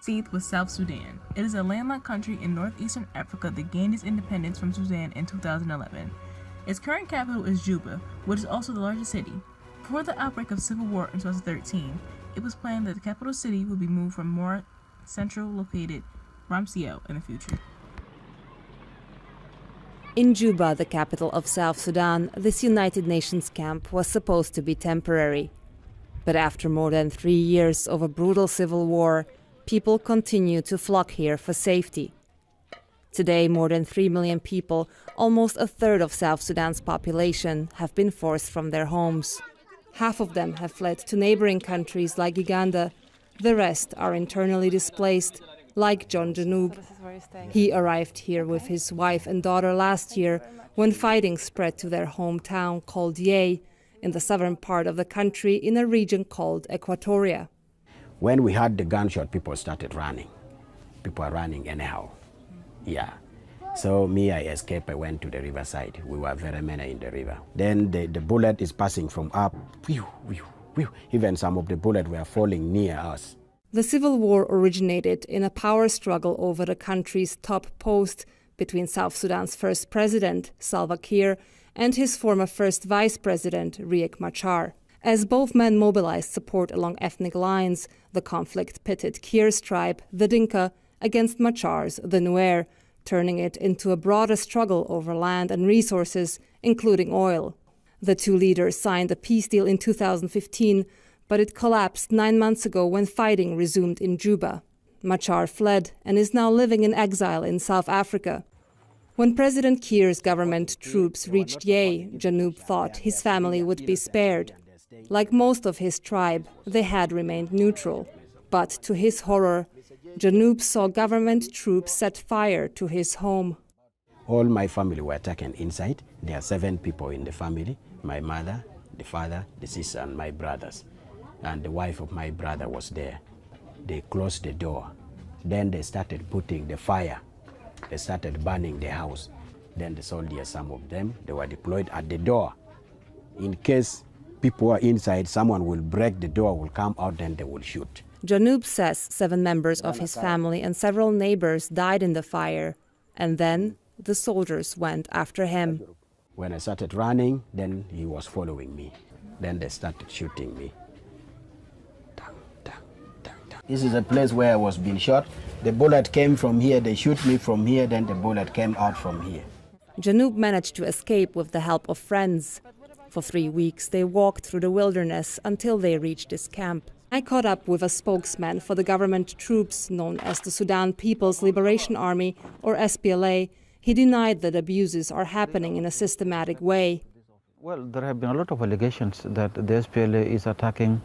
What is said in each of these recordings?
seat was South Sudan. It is a landlocked country in northeastern Africa that gained its independence from Sudan in 2011. Its current capital is Juba, which is also the largest city. Before the outbreak of civil war in 2013, it was planned that the capital city would be moved from more central located Ramciel in the future. In Juba, the capital of South Sudan, this United Nations camp was supposed to be temporary. But after more than 3 years of a brutal civil war, people continue to flock here for safety. Today, more than 3 million people, almost a third of South Sudan's population, have been forced from their homes. Half of them have fled to neighboring countries like Uganda. The rest are internally displaced, like John Janoub. He arrived here with his wife and daughter last year when fighting spread to their hometown called Yei, in the southern part of the country in a region called Equatoria. When we heard the gunshot, people started running. People are running anyhow. Yeah. So me, I escaped. I went to the riverside. We were very many in the river. Then the bullet is passing from up. Whew, whew, whew. Even some of the bullets were falling near us. The civil war originated in a power struggle over the country's top post between South Sudan's first president, Salva Kiir, and his former first vice president, Riek Machar. As both men mobilized support along ethnic lines, the conflict pitted Kiir's tribe, the Dinka, against Machar's, the Nuer, turning it into a broader struggle over land and resources, including oil. The two leaders signed a peace deal in 2015, but it collapsed 9 months ago when fighting resumed in Juba. Machar fled and is now living in exile in South Africa. When President Kiir's government troops reached Yei, Janoub thought his family would be spared. Like most of his tribe, they had remained neutral. But to his horror, Janoub saw government troops set fire to his home. All my family were taken inside. There are 7 people in the family: my mother, the father, the sister, and my brothers. And the wife of my brother was there. They closed the door. Then they started putting the fire. They started burning the house. Then the soldiers, some of them, they were deployed at the door. In case people are inside, someone will break the door, will come out, then they will shoot. Janoub says 7 members of his family and several neighbors died in the fire. And then the soldiers went after him. When I started running, then he was following me. Then they started shooting me. This is a place where I was being shot. The bullet came from here, they shoot me from here, then the bullet came out from here. Janoub managed to escape with the help of friends. For 3 weeks, they walked through the wilderness until they reached this camp. I caught up with a spokesman for the government troops known as the Sudan People's Liberation Army, or SPLA. He denied that abuses are happening in a systematic way. Well, there have been a lot of allegations that the SPLA is attacking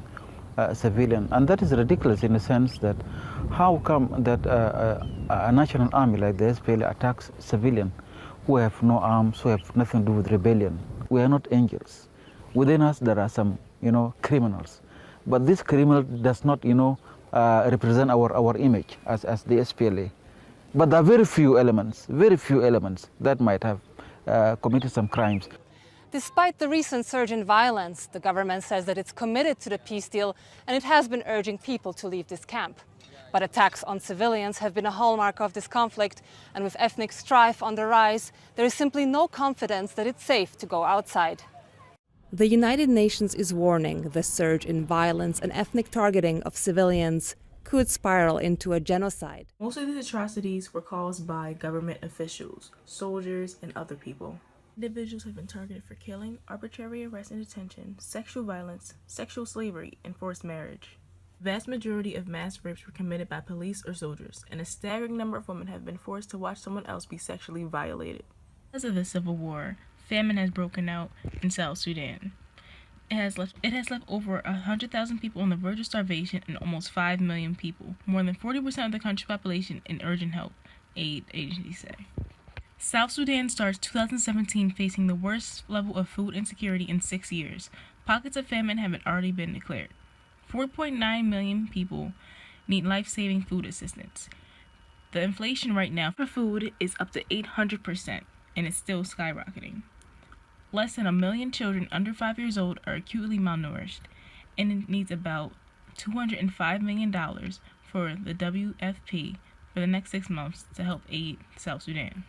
civilians, and that is ridiculous in the sense that how come that a national army like the SPLA attacks civilians who have no arms, who have nothing to do with rebellion? We are not angels. Within us there are some, criminals. But this criminal does not, represent our image as the SPLA. But there are very few elements that might have committed some crimes. Despite the recent surge in violence, the government says that it's committed to the peace deal and it has been urging people to leave this camp. But attacks on civilians have been a hallmark of this conflict, and with ethnic strife on the rise, there is simply no confidence that it's safe to go outside. The United Nations is warning the surge in violence and ethnic targeting of civilians could spiral into a genocide. Most of these atrocities were caused by government officials, soldiers, and other people. Individuals have been targeted for killing, arbitrary arrest and detention, sexual violence, sexual slavery, and forced marriage. The vast majority of mass rapes were committed by police or soldiers, and a staggering number of women have been forced to watch someone else be sexually violated. Because of the civil war, famine has broken out in South Sudan. It has left over 100,000 people on the verge of starvation and almost 5 million people, more than 40% of the country's population, in urgent help, aid agencies say. South Sudan starts 2017 facing the worst level of food insecurity in 6 years. Pockets of famine have already been declared. 4.9 million people need life-saving food assistance. The inflation right now for food is up to 800%, and it's still skyrocketing. Less than 1 million children under 5 years old are acutely malnourished, and it needs about $205 million for the WFP for the next 6 months to help aid South Sudan.